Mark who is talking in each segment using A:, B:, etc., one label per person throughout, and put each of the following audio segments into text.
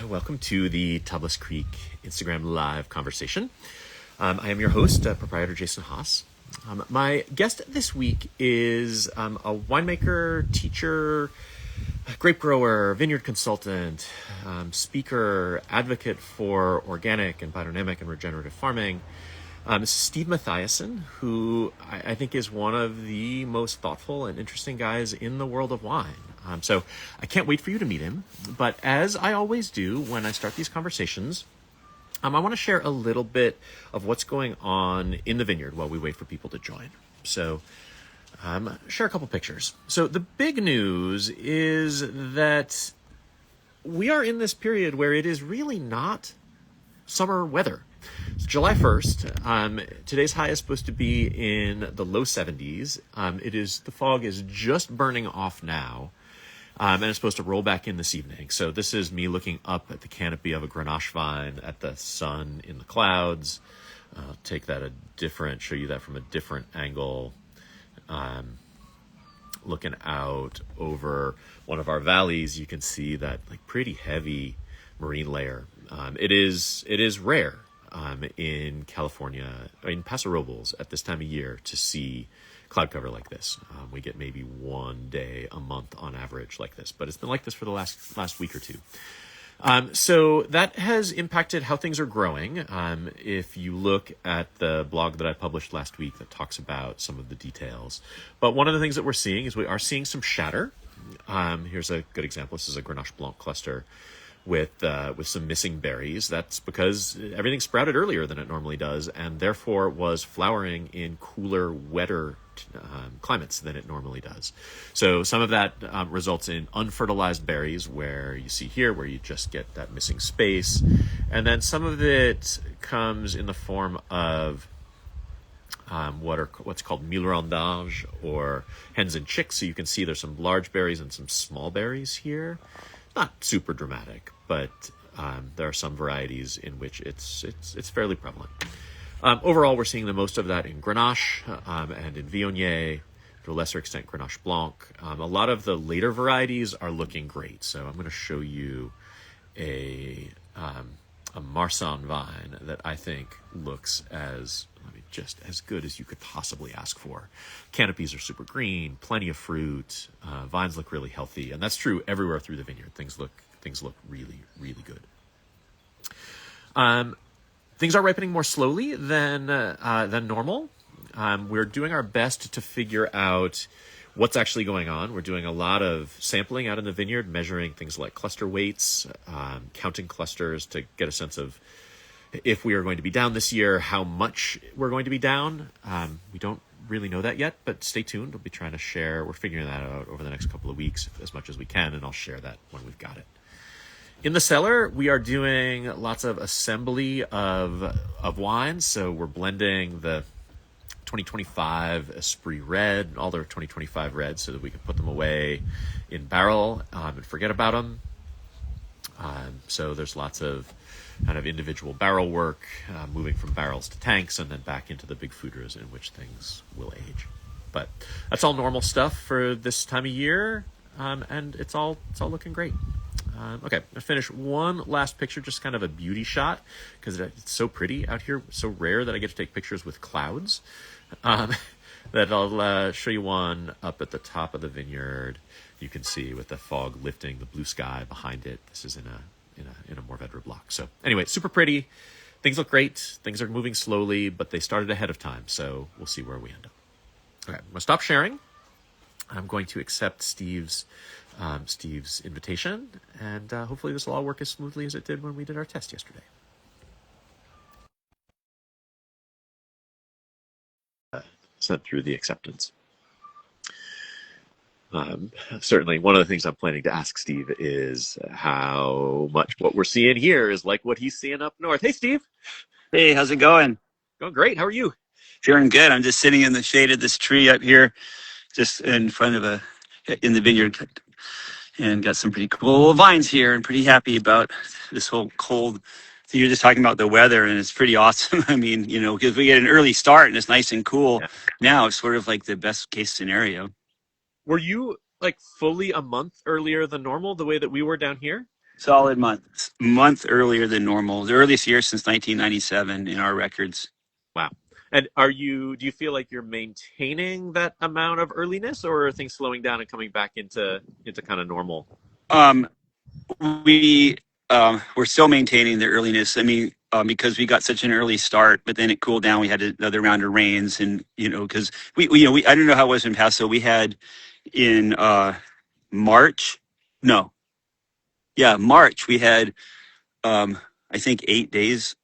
A: Welcome to the Tablas Creek Instagram Live conversation. I am your host, proprietor Jason Haas. My guest this week is a winemaker, teacher, grape grower, vineyard consultant, speaker, advocate for organic and biodynamic and regenerative farming. This is Steve Matthiasson, who I think is one of the most thoughtful and interesting guys in the world of wine. So I can't wait for you to meet him. But as I always do when I start these conversations, I want to share a little bit of what's going on in the vineyard while we wait for people to join. So share a couple pictures. So the big news is that we are in this period where it is really not summer weather. It's July 1st. Today's high is supposed to be in the low 70s. The fog is just burning off now. And it's supposed to roll back in this evening. So this is me looking up at the canopy of a Grenache vine at the sun in the clouds. Show you that from a different angle. Looking out over one of our valleys, you can see that pretty heavy marine layer. It is rare in California, in Paso Robles at this time of year to see cloud cover like this. We get maybe one day a month on average like this, but it's been like this for the last week or two. So that has impacted how things are growing. If you look at the blog that I published last week that talks about some of the details. But one of the things that we're seeing is we are seeing some shatter. Here's a good example. This is a Grenache Blanc cluster with some missing berries. That's because everything sprouted earlier than it normally does, and therefore was flowering in cooler, wetter climates than it normally does. So some of that results in unfertilized berries, where you see here, where you just get that missing space. And then some of it comes in the form of what's called mille rondage, or hens and chicks. So you can see there's some large berries and some small berries here. Not super dramatic, but there are some varieties in which it's fairly prevalent. Overall, we're seeing the most of that in Grenache and in Viognier, to a lesser extent Grenache Blanc. A lot of the later varieties are looking great. So I'm going to show you a Marsanne vine that I think looks just as good as you could possibly ask for. Canopies are super green, plenty of fruit, vines look really healthy, and that's true everywhere through the vineyard. Things look really, really good. Things are ripening more slowly than normal. We're doing our best to figure out what's actually going on. We're doing a lot of sampling out in the vineyard, measuring things like cluster weights, counting clusters to get a sense of if we are going to be down this year, how much we're going to be down. We don't really know that yet, but stay tuned. We'll be trying to share. We're figuring that out over the next couple of weeks as much as we can, and I'll share that when we've got it. In the cellar, we are doing lots of assembly of wines. So we're blending the 2025 Esprit Red, all their 2025 reds, so that we can put them away in barrel and forget about them. So there's lots of kind of individual barrel work, moving from barrels to tanks and then back into the big foeders in which things will age. But that's all normal stuff for this time of year, and it's all looking great. Okay, I'll finish one last picture, just kind of a beauty shot, because it's so pretty out here, so rare that I get to take pictures with clouds. That I'll show you one up at the top of the vineyard. You can see with the fog lifting, the blue sky behind it. This is in a Mourvedre block. So anyway, super pretty. Things look great. Things are moving slowly, but they started ahead of time. So we'll see where we end up. Okay, I'm gonna stop sharing. I'm going to accept Steve's invitation, and hopefully this will all work as smoothly as it did when we did our test yesterday. Sent through the acceptance. Certainly one of the things I'm planning to ask Steve is how much what we're seeing here is like what he's seeing up north. Hey, Steve.
B: Hey, how's it going?
A: Going great. How are you?
B: Feeling good. I'm just sitting in the shade of this tree up here, just in front of in the vineyard, and got some pretty cool vines here, and pretty happy about this whole cold. So you're just talking about the weather, and it's pretty awesome. I mean, because we get an early start and it's nice and cool. Yeah. Now it's sort of like the best case scenario.
A: Were you like fully a month earlier than normal, the way that we were down here?
B: Solid month. month earlier than normal. The earliest year since 1997 in our records.
A: Wow. And do you feel like you're maintaining that amount of earliness, or are things slowing down and coming back into kind of normal?
B: Um, we we're still maintaining the earliness. I mean, because we got such an early start, but then it cooled down. We had another round of rains, and because we I don't know how it was in Paso. We had in March, no, yeah, March. We had I think 8 days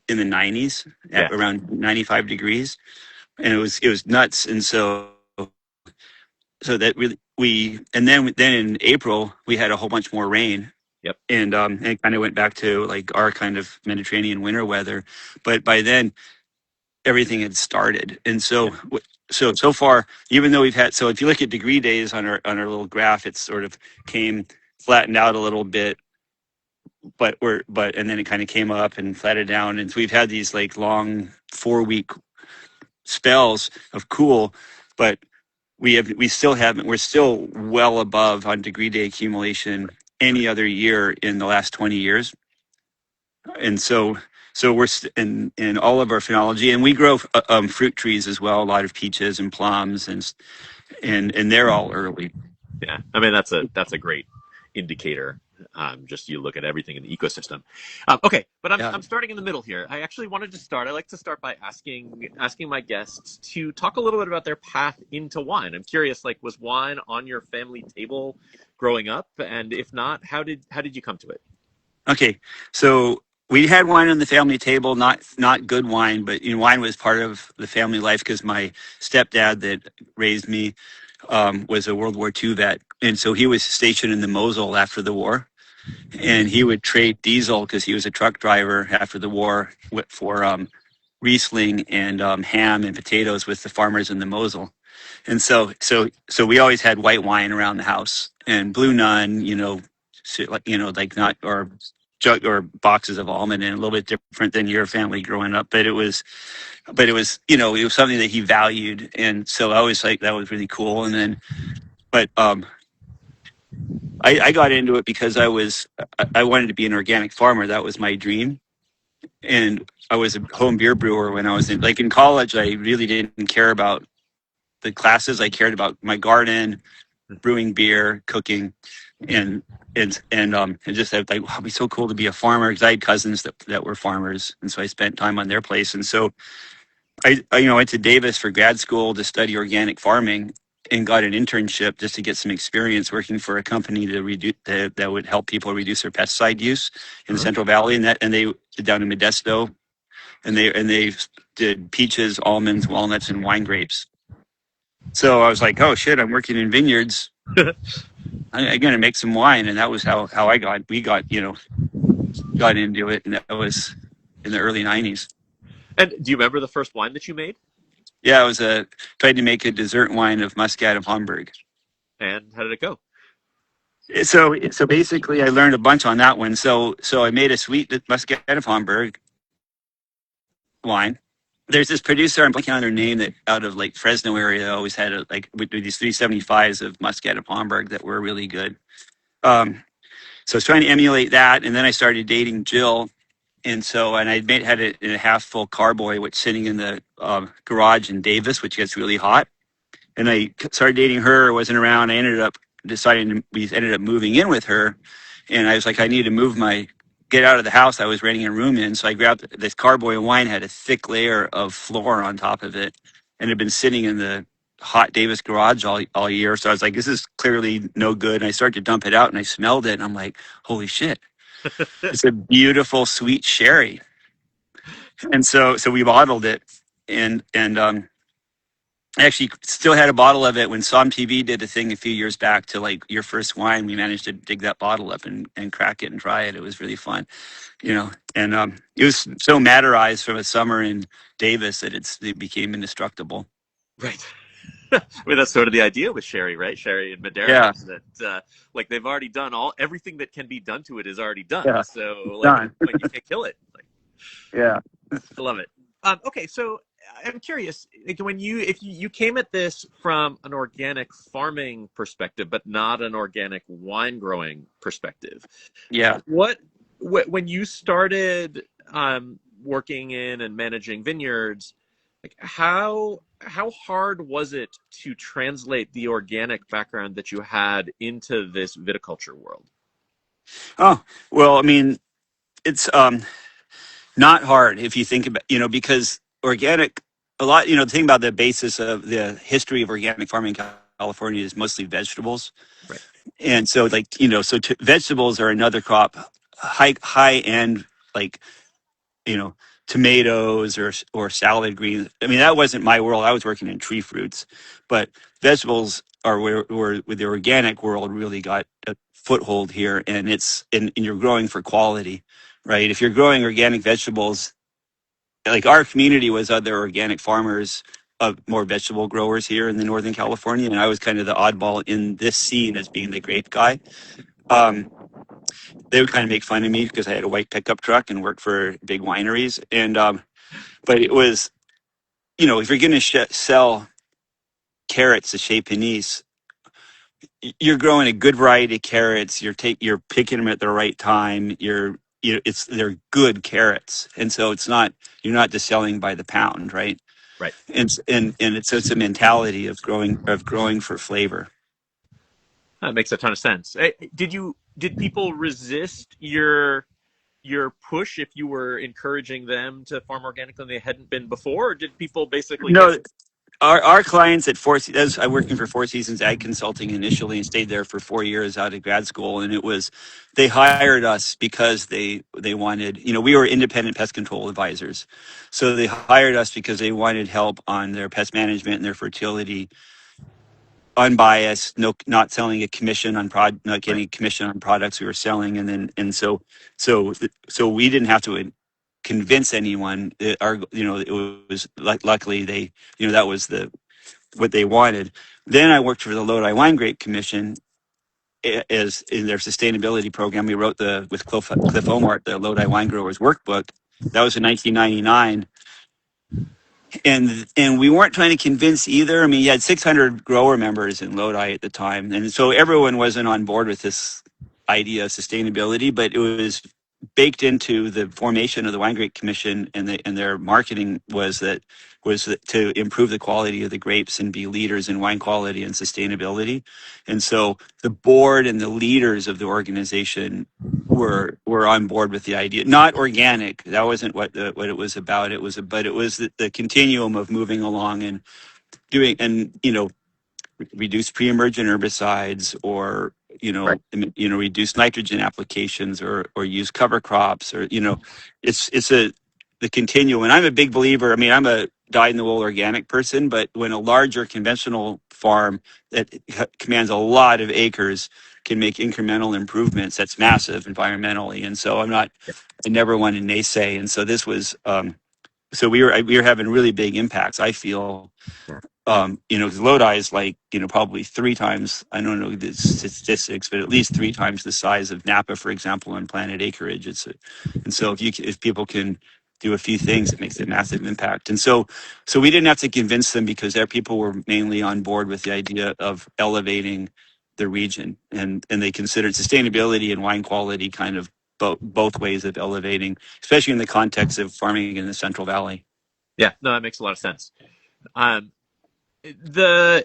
B: in the 90s
A: Yeah.
B: at around 95 degrees, and it was nuts. And so that really we and then in April we had a whole bunch more rain,
A: Yep.
B: and it kind of went back to like our kind of Mediterranean winter weather. But by then everything had started, and
A: Yeah.
B: so far, even though we've had, so if you look at degree days on our little graph, it's sort of came flattened out a little bit, but and then it kind of came up and flattened down, and so we've had these like long 4 week spells of cool, but we still haven't, we're still well above on degree day accumulation any other year in the last 20 years. And so in all of our phenology, and we grow fruit trees as well, a lot of peaches and plums, and they're all early.
A: Yeah. I mean, that's a great indicator. Just you look at everything in the ecosystem. Okay, but I'm
B: Yeah.
A: I'm starting in the middle here. I actually wanted to start. I like to start by asking my guests to talk a little bit about their path into wine. I'm curious, like, was wine on your family table growing up? And if not, how did you come to it?
B: Okay. So we had wine on the family table, not good wine, but wine was part of the family life because my stepdad that raised me was a World War II vet, and so he was stationed in the Mosul after the war, and he would trade diesel because he was a truck driver after the war for Riesling and ham and potatoes with the farmers in the Mosul. And so we always had white wine around the house and Blue Nun, like not or jug or boxes of almond, and a little bit different than your family growing up, but it was something that he valued, and so I always like that was really cool. And then, but I got into it because I wanted to be an organic farmer. That was my dream, and I was a home beer brewer when I was in college. I really didn't care about the classes. I cared about my garden, brewing beer, cooking, and and just like, wow, it'd be so cool to be a farmer because I had cousins that were farmers, and so I spent time on their place. And so I went to Davis for grad school to study organic farming and got an internship just to get some experience working for a company that would help people reduce their pesticide use in the
A: Uh-huh.
B: Central Valley, and they did down in Modesto, and they did peaches, almonds, walnuts, and wine grapes. So I was like, oh shit, I'm working in vineyards. I'm gonna make some wine, and that was how we got into it, and that was in the early '90s.
A: And do you remember the first wine that you made?
B: Yeah, I was tried to make a dessert wine of Muscat of Hamburg.
A: And how did it go?
B: So basically, I learned a bunch on that one. So I made a sweet Muscat of Hamburg wine. There's this producer, I'm blanking on their name, that out of like Fresno area always had we do these 375s of Muscat of Hamburg that were really good. So I was trying to emulate that, and then I started dating Jill, and I had it in a half full carboy, which sitting in the garage in Davis, which gets really hot. And I started dating her, wasn't around. I ended up we ended up moving in with her, and I was like, I need to get out of the house I was renting a room in. So I grabbed this carboy of wine, had a thick layer of floor on top of it, and had been sitting in the hot Davis garage all year. So I was like, this is clearly no good. And I started to dump it out, and I smelled it, and I'm like, holy shit, it's a beautiful sweet sherry. And so we bottled it, and I actually still had a bottle of it when Som TV did a thing a few years back to like your first wine. We managed to dig that bottle up and crack it and try it. It was really fun, and it was so matterized from a summer in Davis that it became indestructible.
A: Right. I mean, that's sort of the idea with sherry, right? Sherry and Madeira
B: Yeah,
A: is that like they've already done everything that can be done to it is already done.
B: yeah,
A: So
B: it's
A: like at
B: done.
A: this point you can't kill it. Like,
B: Yeah.
A: I love it. Okay, so I'm curious, like, when you came at this from an organic farming perspective, but not an organic wine growing perspective,
B: Yeah.
A: what when you started working in and managing vineyards, like how hard was it to translate the organic background that you had into this viticulture world?
B: Oh, well, I mean, it's not hard if you think about, because organic, a lot, the thing about the basis of the history of organic farming in California is mostly vegetables.
A: Right.
B: And so like, vegetables are another crop, high end, like, you know, tomatoes or salad greens. I mean, that wasn't my world. I was working in tree fruits, but vegetables are where the organic world really got a foothold here, and and you're growing for quality, right? If you're growing organic vegetables, like our community was other organic farmers of more vegetable growers here in the Northern California, and I was kind of the oddball in this scene as being the grape guy. Um, they would kind of make fun of me because I had a white pickup truck and worked for big wineries, and but it was, if you're going to sell carrots to Chez Panisse, you're growing a good variety of carrots. You're picking them at the right time. They're good carrots, and so you're not just selling by the pound, right?
A: Right.
B: It's a mentality of growing for flavor.
A: That makes a ton of sense. Did people resist your push if you were encouraging them to farm organically and they hadn't been before, or did people basically get
B: No, our clients at I working for Four Seasons Ag Consulting initially and stayed there for 4 years out of grad school, and they hired us because they wanted, we were independent pest control advisors, so they hired us because they wanted help on their pest management and their fertility, unbiased, no, not selling a commission on not
A: right?
B: getting a commission on products we were selling, so we didn't have to convince anyone. It was like, luckily they, that was what they wanted. Then I worked for the Lodi Wine Grape Commission as in their sustainability program. We wrote with Cliff Omart, the Lodi Wine Growers Workbook. That was in 1999, and we weren't trying to convince either. I mean, you had 600 grower members in Lodi at the time, and so everyone wasn't on board with this idea of sustainability, but it was baked into the formation of the Wine Grape Commission, and their marketing was to improve the quality of the grapes and be leaders in wine quality and sustainability. And so the board and the leaders of the organization were on board with the idea. Not organic. That wasn't what it was about. It was the continuum of moving along and doing, and reduce pre-emergent herbicides, or
A: Right.
B: reduce nitrogen applications, or use cover crops, or it's the continuum. And I'm a big believer. I mean, I'm a dyed-in-the-wool organic person, but when a larger conventional farm that commands a lot of acres can make incremental improvements, that's massive environmentally. And so I never want to naysay. And so this was, so we were having really big impacts, I feel.
A: Yeah.
B: 'Cause Lodi is like, probably three times, I don't know the statistics, but at least three times the size of Napa, for example, on planted acreage. And so if people can do a few things, it makes a massive impact. And so we didn't have to convince them, because their people were mainly on board with the idea of elevating the region, and they considered sustainability and wine quality kind of both ways of elevating, especially in the context of farming in the Central Valley.
A: Yeah, no, that makes a lot of sense. Um, the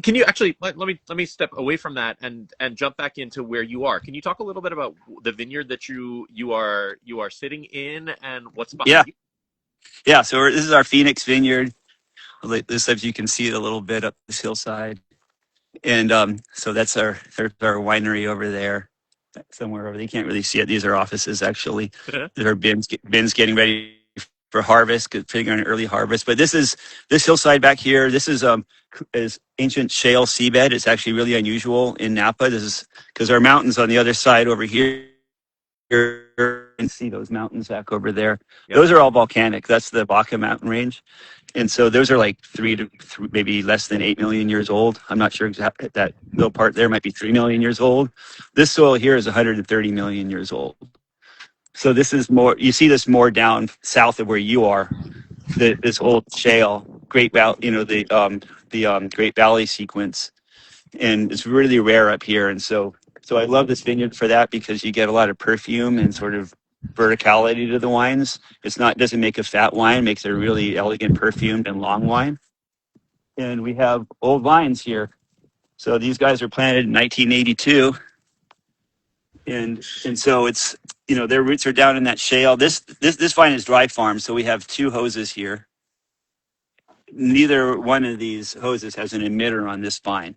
A: Can you actually let me step away from that and jump back into where you are? Can you talk a little bit about the vineyard that you are sitting in and what's
B: Yeah.
A: behind you?
B: Yeah, so this is our Phoenix Vineyard. This, as you can see it a little bit up this hillside, and so there's our winery over there, somewhere over there. You can't really see it. These are offices, actually. There are bins getting ready for harvest, figuring an early harvest. But this hillside back here. This is ancient shale seabed. It's actually really unusual in Napa. This is because our mountains on the other side over here. You can see those mountains back over there.
A: Yep.
B: Those are all volcanic. That's the Baca mountain range. And so those are like maybe less than 8 million years old. I'm not sure exactly. That little part there might be 3 million years old. This soil here is 130 million years old. So this is more, you see this more down south of where you are. this old shale, Great Valley, Great Valley sequence, and it's really rare up here. And so I love this vineyard for that because you get a lot of perfume and sort of verticality to the wines. It's not doesn't make a fat wine, it makes a really elegant perfumed and long wine. And we have old vines here. So these guys were planted in 1982, and so it's their roots are down in that shale. This vine is dry farmed, so we have two hoses here. Neither one of these hoses has an emitter on this vine.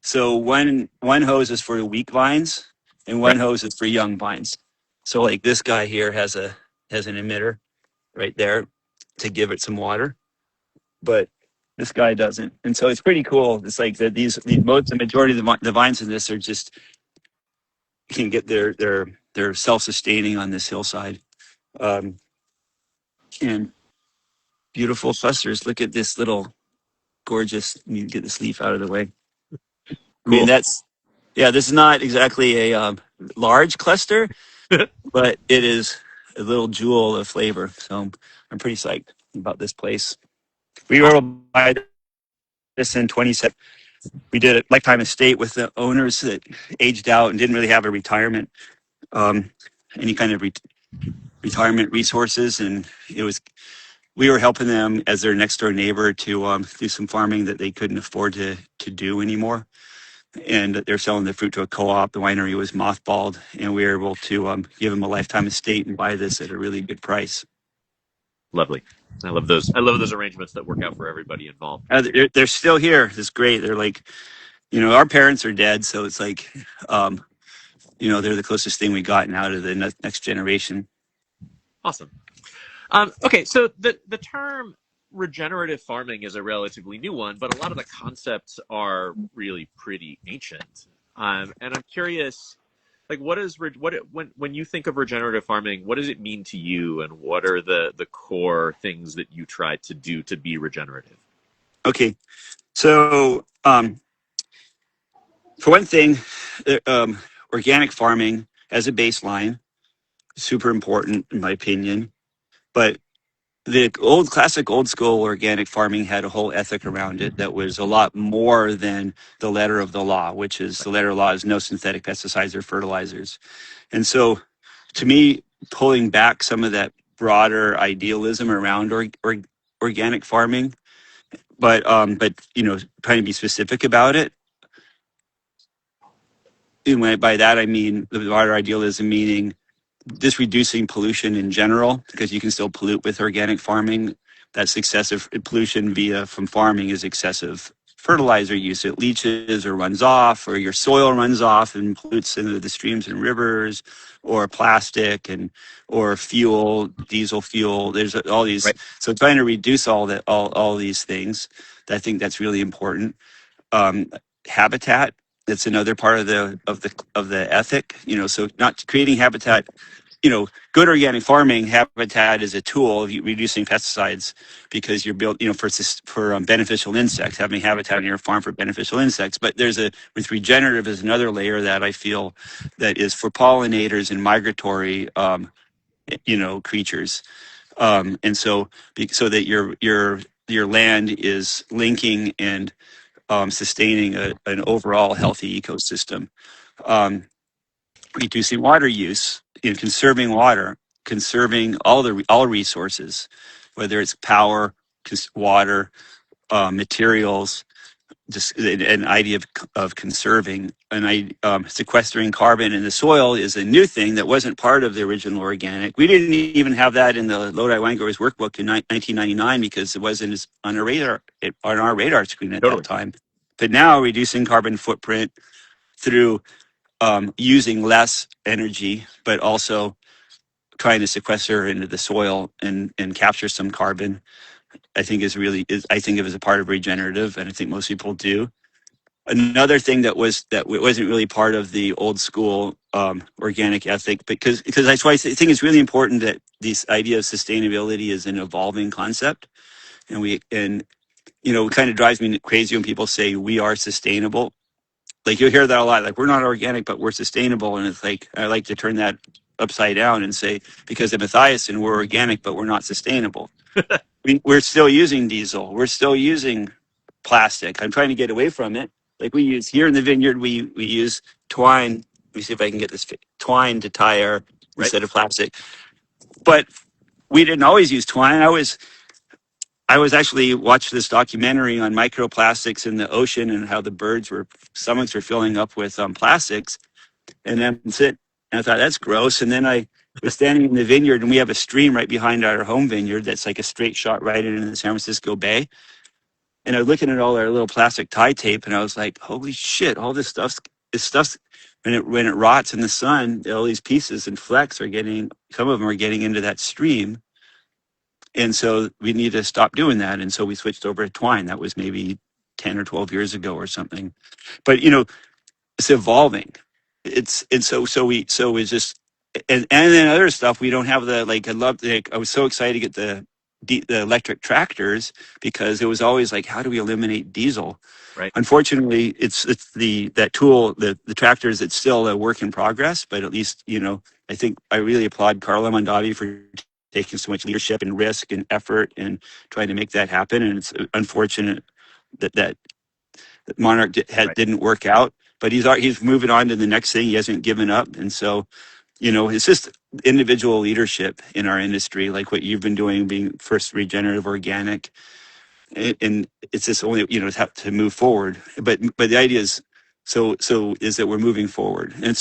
B: So one hose is for weak vines, and one
A: Right.
B: hose is for young vines. So like this guy here has an emitter right there to give it some water, but this guy doesn't. And so it's pretty cool. It's like that the majority of the vines in this are just can get they're self-sustaining on this hillside, um, and beautiful clusters. Look at this little gorgeous. You need to get this leaf out of the way. I mean,
A: Cool.
B: this is not exactly a large cluster, but it is a little jewel of flavor. So I'm pretty psyched about this place. We were able
A: Awesome.
B: to buy this in 2017. We did a lifetime estate with the owners that aged out and didn't really have a retirement, um, any kind of retirement resources, and we were helping them as their next door neighbor to do some farming that they couldn't afford to do anymore. And they're selling the fruit to a co-op. The winery was mothballed, and we were able to give them a lifetime estate and buy this at a really good price.
A: Lovely. I love those. I love those arrangements that work out for everybody involved.
B: They're still here. It's great. They're like, our parents are dead, so it's like, they're the closest thing we gotten out of the next generation.
A: Awesome. Okay, so the term regenerative farming is a relatively new one, but a lot of the concepts are really pretty ancient. And I'm curious, like, when you think of regenerative farming, what does it mean to you, and what are the core things that you try to do to be regenerative?
B: Okay, so for one thing, organic farming as a baseline, super important in my opinion. But the old school organic farming had a whole ethic around it that was a lot more than the letter of the law, which is the letter of the law is no synthetic pesticides or fertilizers. And so, to me, pulling back some of that broader idealism around organic farming, but trying to be specific about it. And by that I mean the broader idealism, meaning just reducing pollution in general, because you can still pollute with organic farming. That's excessive pollution from farming is excessive fertilizer use. It leaches or runs off, or your soil runs off and pollutes into the streams and rivers, or plastic or fuel, diesel fuel. There's all these.
A: Right.
B: So trying to reduce all these things, I think that's really important. Um, Habitat. That's another part of the ethic. So not creating habitat. Good organic farming habitat is a tool of reducing pesticides, because you're built, for beneficial insects, having habitat on your farm for beneficial insects. But with regenerative is another layer that I feel that is for pollinators and migratory, creatures. And so that your land is linking and sustaining an overall healthy ecosystem. Um, Reducing water use, conserving water, conserving all resources, whether it's power, water, materials, just an idea of conserving. And sequestering carbon in the soil is a new thing that wasn't part of the original organic. We didn't even have that in the Lodi Wine Growers Workbook in 1999 because it wasn't on our radar screen at that
A: Totally.
B: time. But now, reducing carbon footprint through using less energy, but also trying to sequester into the soil and capture some carbon, I think I think of as a part of regenerative, and I think most people do. Another thing that wasn't really part of the old school organic ethic, because that's why I think it's really important that this idea of sustainability is an evolving concept, and it kind of drives me crazy when people say we are sustainable. Like, you'll hear that a lot, like, we're not organic, but we're sustainable. And it's like, I like to turn that upside down and say, because of Matthiasson, we're organic, but we're not sustainable. We're still using diesel. We're still using plastic. I'm trying to get away from it. Like we use here in the vineyard, we use twine. Let me see if I can get this twine to tie our
A: Right.
B: instead of plastic. But we didn't always use twine. I was actually watched this documentary on microplastics in the ocean and how the stomachs were filling up with plastics, and then sit. And I thought that's gross. And then I was standing in the vineyard, and we have a stream right behind our home vineyard that's like a straight shot right into the San Francisco Bay. And I was looking at all our little plastic tie tape, and I was like, "Holy shit! All this stuff's when it rots in the sun, all these pieces and flecks are getting. Some of them are getting into that stream." And so we need to stop doing that. And so we switched over to twine. That was maybe 10 or 12 years ago or something. But, it's evolving. So it's just, and then other stuff, we don't have I was so excited to get the electric tractors because it was always like, how do we eliminate diesel?
A: Right.
B: Unfortunately, it's that tool, the tractors, it's still a work in progress, but at least, I think I really applaud Carla Mondavi for taking so much leadership and risk and effort and trying to make that happen. And it's unfortunate that Monarch
A: Right.
B: didn't work out, but he's moving on to the next thing. He hasn't given up. And so, it's just individual leadership in our industry, like what you've been doing, being first regenerative organic. And it's just only, have to move forward. But the idea is, is that we're moving forward. And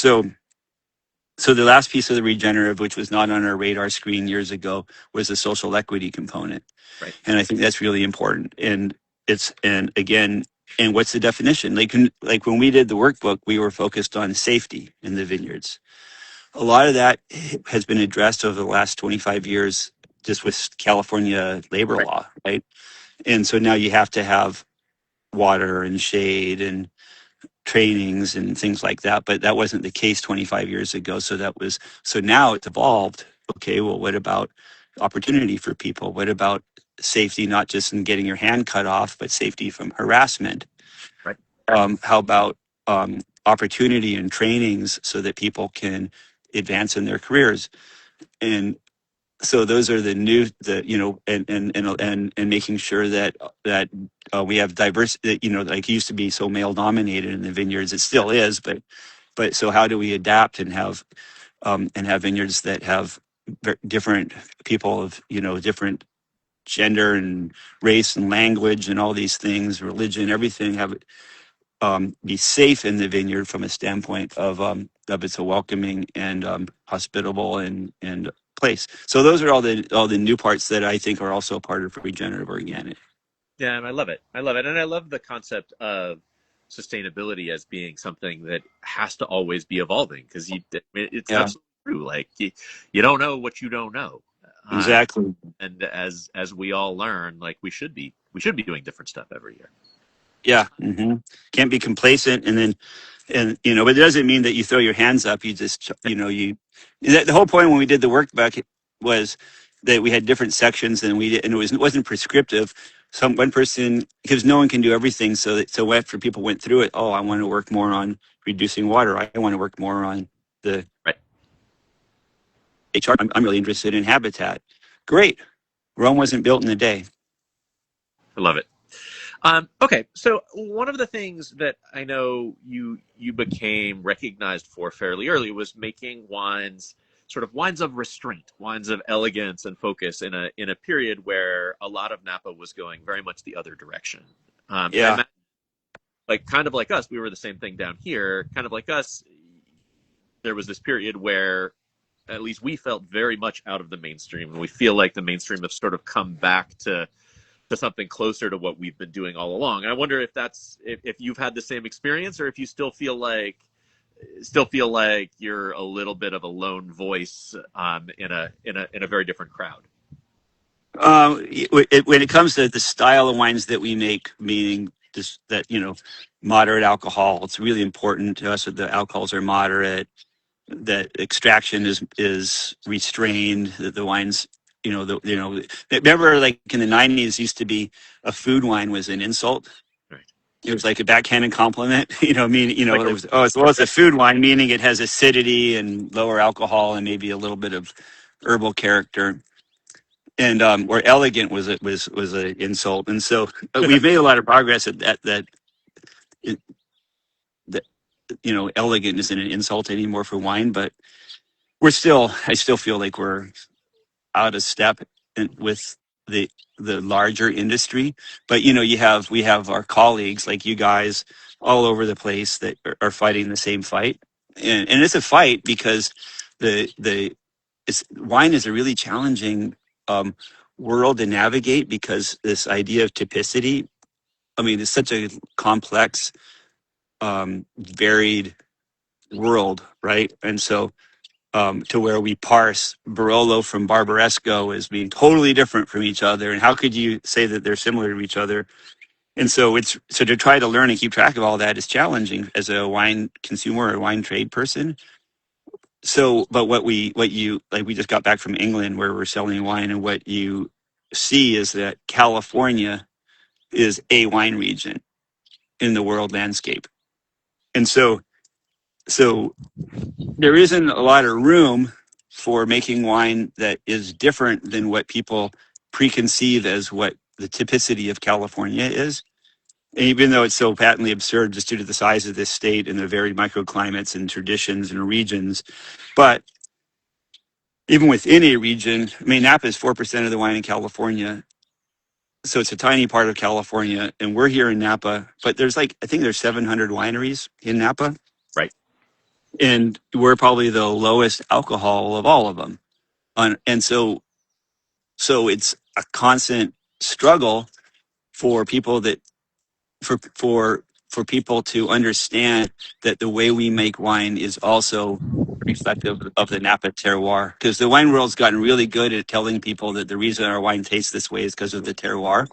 B: so the last piece of the regenerative, which was not on our radar screen years ago, was the social equity component.
A: Right.
B: And I think that's really important. And what's the definition? Like when we did the workbook, we were focused on safety in the vineyards. A lot of that has been addressed over the last 25 years, just with California labor
A: Right.
B: law, right? And so now you have to have water and shade and trainings and things like that, but that wasn't the case 25 years ago. So now it's evolved. Okay, well, what about opportunity for people? What about safety, not just in getting your hand cut off, but safety from harassment?
A: Right.
B: How about opportunity and trainings so that people can advance in their careers? And so those are and making sure that we have diverse, that, like it used to be so male dominated in the vineyards. It still is, but so how do we adapt and have vineyards that have different people of, different gender and race and language and all these things, religion, everything, have be safe in the vineyard from a standpoint of it's a welcoming and hospitable and place. So those are all the new parts that I think are also part of regenerative organic.
A: Yeah, and I love it. I love it, and I love the concept of sustainability as being something that has to always be evolving because it's
B: Yeah,
A: absolutely true. Like you don't know what you don't know, uh,
B: exactly.
A: and as we all learn, like we should be doing different stuff every year.
B: Yeah, can't be complacent, but it doesn't mean that you throw your hands up. You just, the whole point when we did the work back was that we had different sections and we did, and it wasn't prescriptive. One person, because no one can do everything. So after people went through it, oh, I want to work more on reducing water. I want to work more on the
A: Right.
B: HR. I'm really interested in habitat. Great. Rome wasn't built in a day.
A: I love it. Okay, so one of the things that I know you became recognized for fairly early was making wines, sort of wines of restraint, wines of elegance and focus in a period where a lot of Napa was going very much the other direction. And I
B: Yeah.
A: imagine, like kind of like us, we were the same thing down here. Kind of like us, there was this period where at least we felt very much out of the mainstream, and we feel like the mainstream have sort of come back to something closer to what we've been doing all along. And I wonder if you've had the same experience, or if you still feel like you're a little bit of a lone voice in a very different crowd.
B: When it comes to the style of wines that we make, meaning just that, moderate alcohol, it's really important to us that the alcohols are moderate, that extraction is restrained, that the wines, remember like in the 90s used to be a food wine was an insult.
A: Right.
B: it was like a backhanded compliment.
A: Like
B: There
A: a
B: was, oh, it's a food wine, meaning it has acidity and lower alcohol and maybe a little bit of herbal character. And or elegant was an insult. And so we've made a lot of progress at it, that elegant isn't an insult anymore for wine, but I still feel like we're out of step with the larger industry. But we have our colleagues like you guys all over the place that are fighting the same fight, and it's a fight because the wine is a really challenging world to navigate, because this idea of typicity, I mean, it's such a complex, varied world, right? And so to where we parse Barolo from Barbaresco as being totally different from each other. And how could you say that they're similar to each other? And so so to try to learn and keep track of all that is challenging as a wine consumer or wine trade person. So, but we just got back from England where we're selling wine, and what you see is that California is a wine region in the world landscape. And so there isn't a lot of room for making wine that is different than what people preconceive as what the typicity of California is. And even though it's so patently absurd just due to the size of this state and the varied microclimates and traditions and regions, but even within a region, I mean, Napa is 4% of the wine in California. So it's a tiny part of California, and we're here in Napa, but I think there's 700 wineries in Napa,
A: right.
B: and we're probably the lowest alcohol of all of them. And so it's a constant struggle for people that for people to understand that the way we make wine is also reflective of the Napa terroir. Because the wine world's gotten really good at telling people that the reason our wine tastes this way is because of the terroir.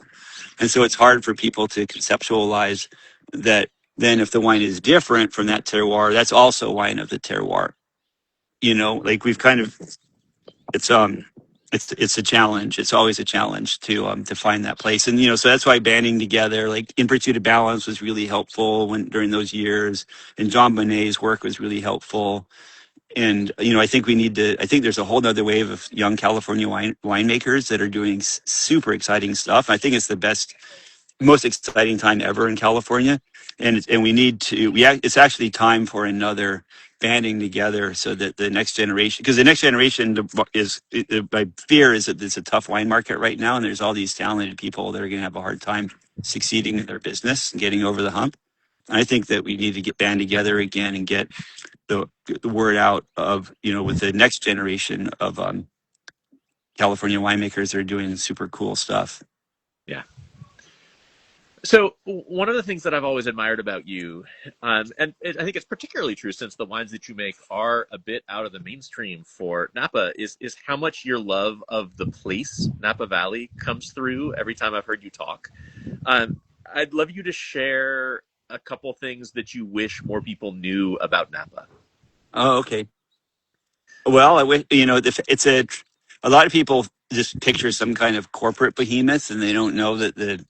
B: And so it's hard for people to conceptualize that then if the wine is different from that terroir, that's also wine of the terroir. Like we've kind of it's it's a challenge. It's always a challenge to find that place. And so that's why banding together, like In Pursuit of Balance, was really helpful during those years, and John Bonnet's work was really helpful. And I think I think there's a whole other wave of young California winemakers that are doing super exciting stuff. I think it's the most exciting time ever in California, and we need to. It's actually time for another banding together so that the next generation, because the next generation is, my fear is that it's a tough wine market right now, and there's all these talented people that are going to have a hard time succeeding in their business and getting over the hump. And I think that we need to get band together again and get the word out of with the next generation of California winemakers that are doing super cool stuff.
A: Yeah. So one of the things that I've always admired about you, I think it's particularly true since the wines that you make are a bit out of the mainstream for Napa, is how much your love of the place, Napa Valley, comes through every time I've heard you talk. I'd love you to share a couple things that you wish more people knew about Napa.
B: Oh, okay. Well, I wish it's a lot of people just picture some kind of corporate behemoth, and they don't know that the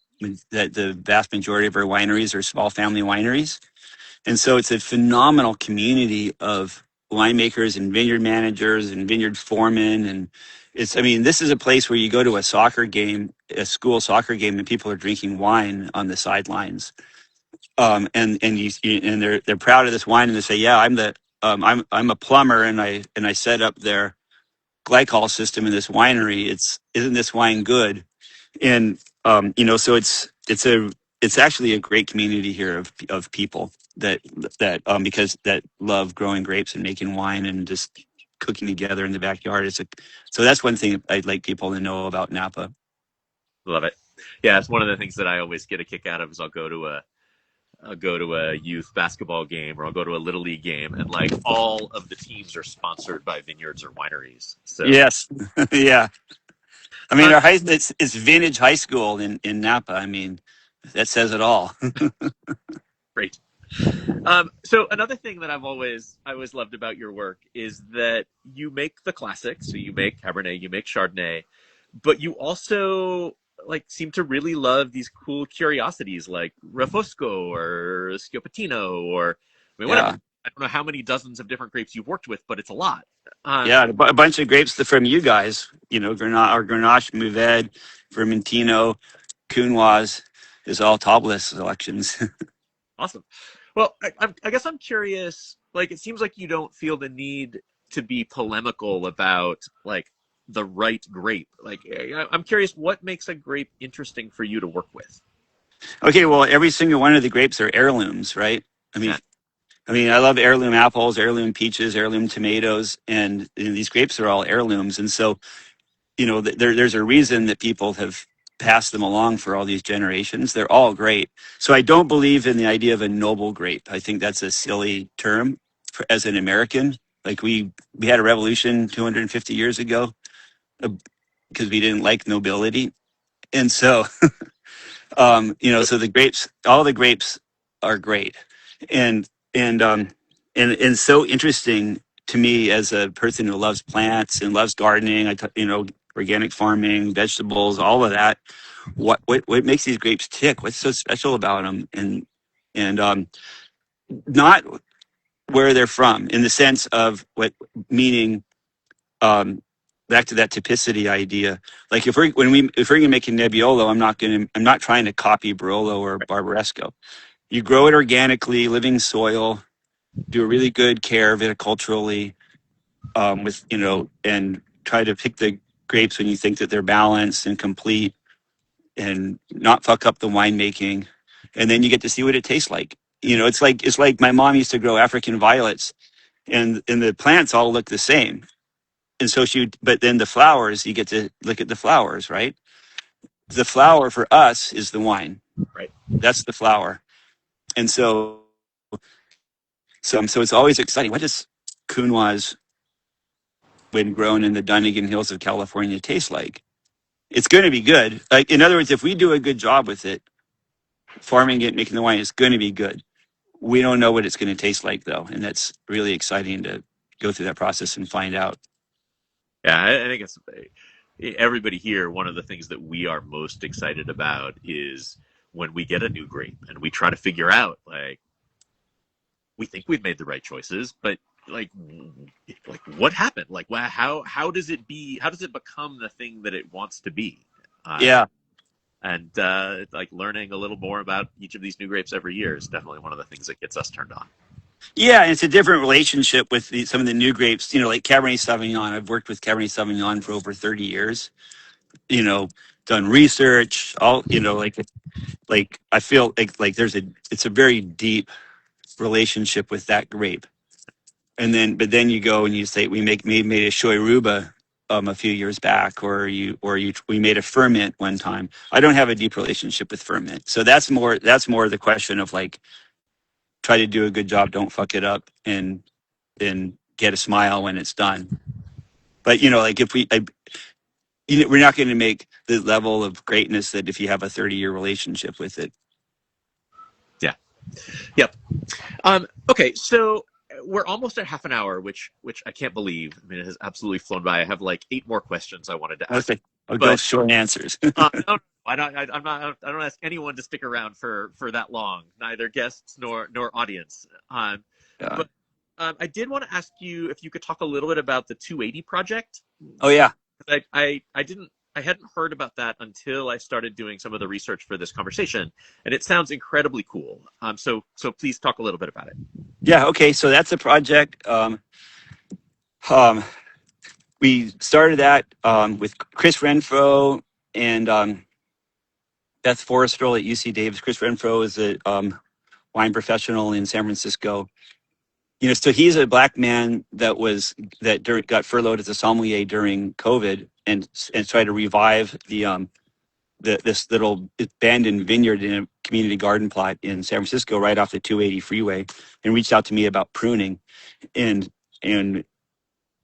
B: vast majority of our wineries are small family wineries. And so it's a phenomenal community of winemakers and vineyard managers and vineyard foremen. And this is a place where you go to a school soccer game, and people are drinking wine on the sidelines. And they're proud of this wine, and they say, yeah, I'm a plumber, and I set up their glycol system in this winery. Isn't this wine good? And so it's actually a great community here of people that because that love growing grapes and making wine and just cooking together in the backyard. So that's one thing I'd like people to know about Napa.
A: Love it. Yeah, it's one of the things that I always get a kick out of is I'll go to a youth basketball game or I'll go to a little league game, and like all of the teams are sponsored by vineyards or wineries. So
B: Yes, yeah. I mean,
A: um,
B: it's vintage high school in Napa. I mean, that says it all.
A: great. So another thing that I always loved about your work is that you make the classics. So you make Cabernet, you make Chardonnay, but you also like seem to really love these cool curiosities like Refosco or Schioppettino or I mean whatever.
B: Yeah.
A: I don't know how many dozens of different grapes you've worked with, but it's a lot. Um,
B: Yeah, a bunch of grapes from you guys, Grenache, Mourvèdre, Vermentino, Counoise is all top list selections.
A: Awesome. Well, I guess I'm curious. Like, it seems like you don't feel the need to be polemical about like the right grape. Like, I'm curious, what makes a grape interesting for you to work with?
B: Okay, well, every single one of the grapes are heirlooms, right? I mean,
A: Yeah,
B: I love heirloom apples, heirloom peaches, heirloom tomatoes, and these grapes are all heirlooms. And so, there's a reason that people have passed them along for all these generations. They're all great. So I don't believe in the idea of a noble grape. I think that's a silly term as an American. Like we had a revolution 250 years ago because we didn't like nobility, and so so the grapes, all the grapes are great, and and um, and so interesting to me as a person who loves plants and loves gardening. Organic farming, vegetables, all of that. What makes these grapes tick? What's so special about them? And not where they're from, in the sense of what meaning. Um, Back to that typicity idea. Like if we're gonna make a Nebbiolo, I'm not trying to copy Barolo or Barbaresco. You grow it organically, living soil, do a really good care viticulturally, and try to pick the grapes when you think that they're balanced and complete, and not fuck up the winemaking, and then you get to see what it tastes like. It's like my mom used to grow African violets, and the plants all look the same, and so but then the flowers, you get to look at the flowers, right? The flower for us is the wine.
A: right.
B: That's the flower, and so it's always exciting. What does Counoise, when grown in the Dunnigan Hills of California, taste like? It's going to be good. Like, in other words, if we do a good job with it, farming it, making the wine, it's going to be good. We don't know what it's going to taste like, though, and that's really exciting to go through that process and find out.
A: Yeah, I think it's everybody here. One of the things that we are most excited about is when we get a new grape and we try to figure out like we think we've made the right choices, but like like what happened? Like how does it be? How does it become the thing that it wants to be? Um,
B: Yeah,
A: and like learning a little more about each of these new grapes every year is definitely one of the things that gets us turned on.
B: yeah, and it's a different relationship with some of the new grapes. Like Cabernet Sauvignon. I've worked with Cabernet Sauvignon for over 30 years. You know, done research. All like I feel like it's a very deep relationship with that grape. But then you go and you say we made a Shoiruba a few years back, or we made a ferment one time. I don't have a deep relationship with ferment, so that's more the question of like, try to do a good job, don't fuck it up, and get a smile when it's done. But like if we're not going to make the level of greatness that if you have a 30-year relationship with it.
A: Yeah. Yep. Okay, so we're almost at half an hour, which I can't believe. I mean, it has absolutely flown by. I have like 8 more questions I wanted to ask,
B: Okay, I'll go
A: but
B: short answers.
A: no, I don't. I'm not. I don't ask anyone to stick around for that long, neither guests nor audience.
B: Uh,
A: But I did want to ask you if you could talk a little bit about the 280 project.
B: oh yeah.
A: I didn't. I hadn't heard about that until I started doing some of the research for this conversation, and it sounds incredibly cool. So please talk a little bit about it.
B: Yeah, okay. So that's a project. Um, we started that with Chris Renfro and Beth Forrestal at UC Davis. Chris Renfro is a wine professional in San Francisco. So he's a black man got furloughed as a sommelier during COVID, and tried to revive this little abandoned vineyard in a community garden plot in San Francisco, right off the 280 freeway, and reached out to me about pruning. And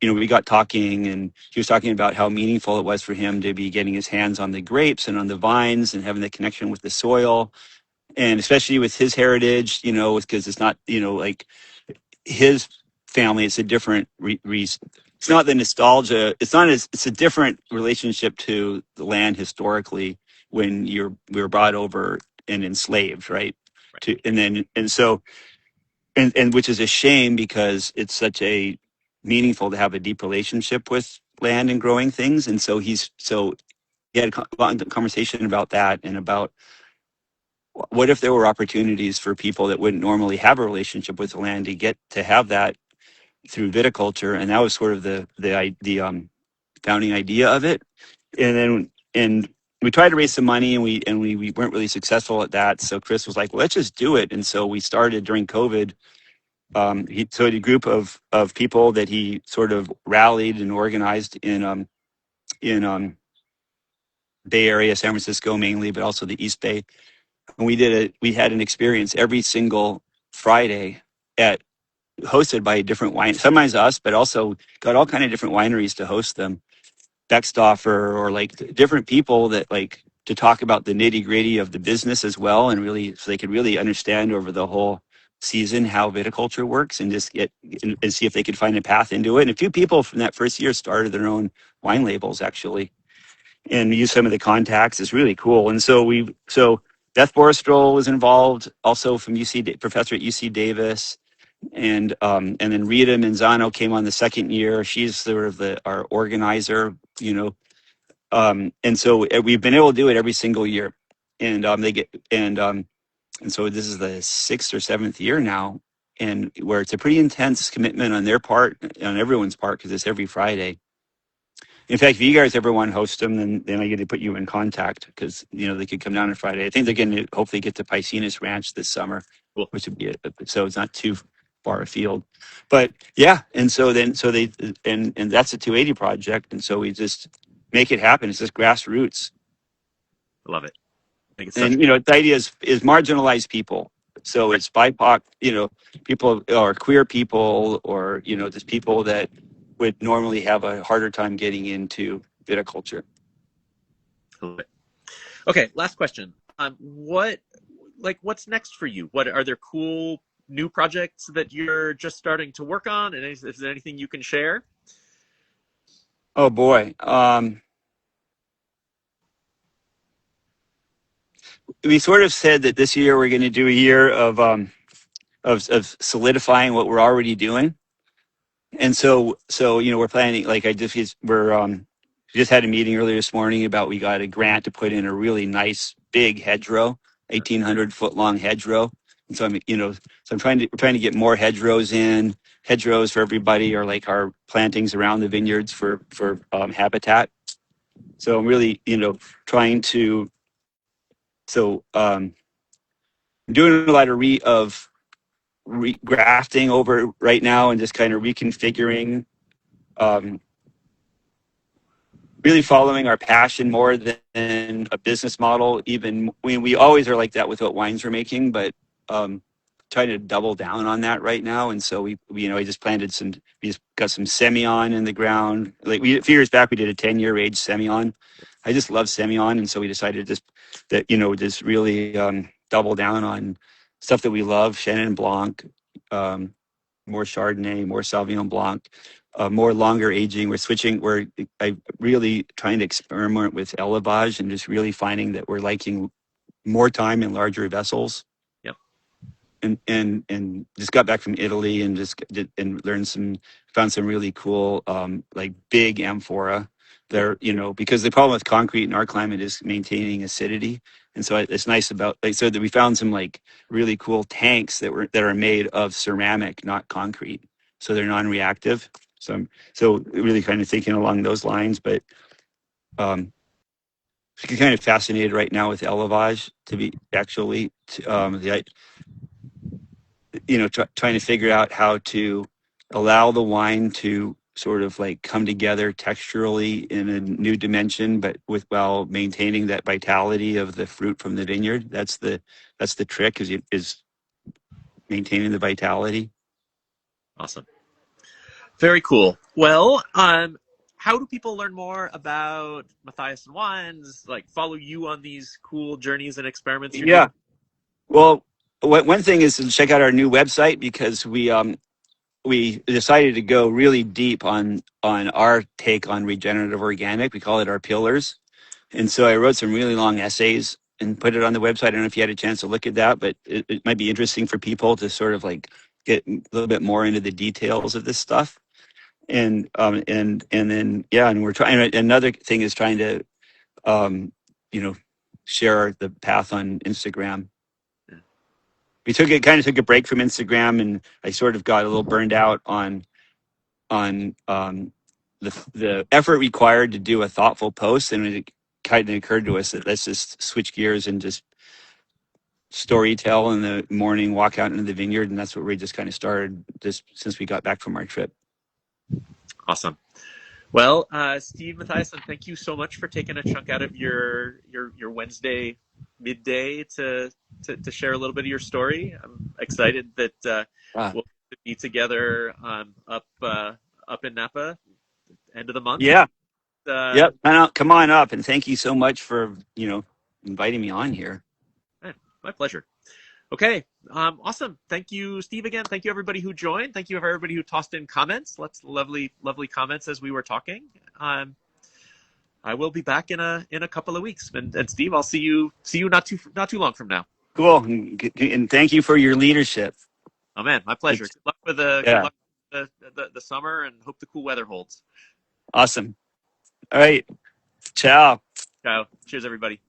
B: we got talking, and he was talking about how meaningful it was for him to be getting his hands on the grapes and on the vines and having the connection with the soil, and especially with his heritage, because it's not, like his family. It's a different reason. It's not the nostalgia. It's not as. It's a different relationship to the land historically, when we were brought over and enslaved, right?
A: Right.
B: To and then and so and which is a shame because it's such a meaningful to have a deep relationship with land and growing things. And so he had a lot of conversation about that and about what if there were opportunities for people that wouldn't normally have a relationship with the land to get to have that through viticulture. And that was sort of the founding idea of it. And we tried to raise some money, and we weren't really successful at that. So Chris was like, well, let's just do it. And so we started during COVID. So he had a group of people that he sort of rallied and organized in Bay Area, San Francisco mainly, but also the East Bay. And we had an experience every single Friday at hosted by a different wine, sometimes us, but also got all kind of different wineries to host them. Beckstoffer or like different people that like to talk about the nitty gritty of the business as well, and really so they could really understand over the whole season how viticulture works and just get and see if they could find a path into it. And a few people from that first year started their own wine labels actually and use some of the contacts. It's really cool. And so Beth Borstroll was involved also from professor at UC Davis. And then Rita Manzano came on the second year. She's sort of our organizer, and so we've been able to do it every single year. And and so this is the sixth or seventh year now, and where it's a pretty intense commitment on their part, on everyone's part, because it's every Friday. In fact, if you guys ever want to host them, then I get to put you in contact because they could come down on Friday. I think they're going to hopefully get to Piscinas Ranch this summer,
A: Cool.
B: which would be so it's not too far afield. But yeah, and so they and that's a 280 project, and so we just make it happen. It's just grassroots,
A: I love it. I think it's
B: and
A: such.
B: the idea is marginalized people. So
A: Right.
B: it's BIPOC, people or queer people, or just people that would normally have a harder time getting into viticulture.
A: I love it. Okay, last question. What's next for you? What are there cool new projects that you're just starting to work on? And is there anything you can share?
B: Oh boy. We sort of said that this year we're going to do a year of solidifying what we're already doing. And so we're planning, like we just had a meeting earlier this morning about we got a grant to put in a really nice big hedgerow, 1,800-foot long hedgerow. And so we're trying to get more hedgerows in. Hedgerows for everybody are like our plantings around the vineyards for habitat. So I'm really trying to I'm doing a lot of grafting over right now and just kind of reconfiguring, um, really following our passion more than a business model. Even we always are like that with what wines we're making, but trying to double down on that right now. And so we I just we just got some Semillon in the ground. Like a few years back, we did a 10-year age Semillon. I just love Semillon, and so we decided just really double down on stuff that we love: Chenin Blanc, more Chardonnay, more Sauvignon Blanc, more longer aging. We're I really trying to experiment with élevage and just really finding that we're liking more time in larger vessels.
A: Yep.
B: And just got back from Italy and found some really cool like big amphora there, because the problem with concrete in our climate is maintaining acidity. And so it's nice about so that we found some like really cool tanks that are made of ceramic, not concrete. So they're non-reactive. So really kind of thinking along those lines, but um kind of fascinated right now with élevage to be actually trying to figure out how to allow the wine to sort of like come together texturally in a new dimension, but while maintaining that vitality of the fruit from the vineyard. That's the trick is maintaining the vitality.
A: Awesome. Very cool. Well, how do people learn more about Matthiasson wines? Like, follow you on these cool journeys and experiments you're doing?
B: Yeah. Well, one thing is to check out our new website because we decided to go really deep on our take on regenerative organic. We call it our pillars. And so I wrote some really long essays and put it on the website. I don't know if you had a chance to look at that, but it might be interesting for people to sort of like get a little bit more into the details of this stuff. And then yeah, and we're trying. Another thing is trying to um, you know share the path on Instagram. We kind of took a break from Instagram, and I sort of got a little burned out on the effort required to do a thoughtful post, and it kind of occurred to us that let's just switch gears and just story tell in the morning, walk out into the vineyard, and that's what we just kind of started just since we got back from our trip.
A: Awesome. Well, Steve Matthiasson, thank you so much for taking a chunk out of your Wednesday midday to share a little bit of your story. I'm excited that we'll be together up in Napa end of the month.
B: Yeah. Yep. Come on up, and thank you so much for inviting me on here.
A: My pleasure. Okay. Awesome. Thank you, Steve, again. Thank you, everybody who joined. Thank you, everybody who tossed in comments. Lovely comments as we were talking. I will be back in a couple of weeks. And Steve, I'll see you not too long from now.
B: Cool. And thank you for your leadership.
A: Oh man, my pleasure. Good luck with the summer, and hope the cool weather holds.
B: Awesome. All right. Ciao.
A: Ciao. Cheers, everybody.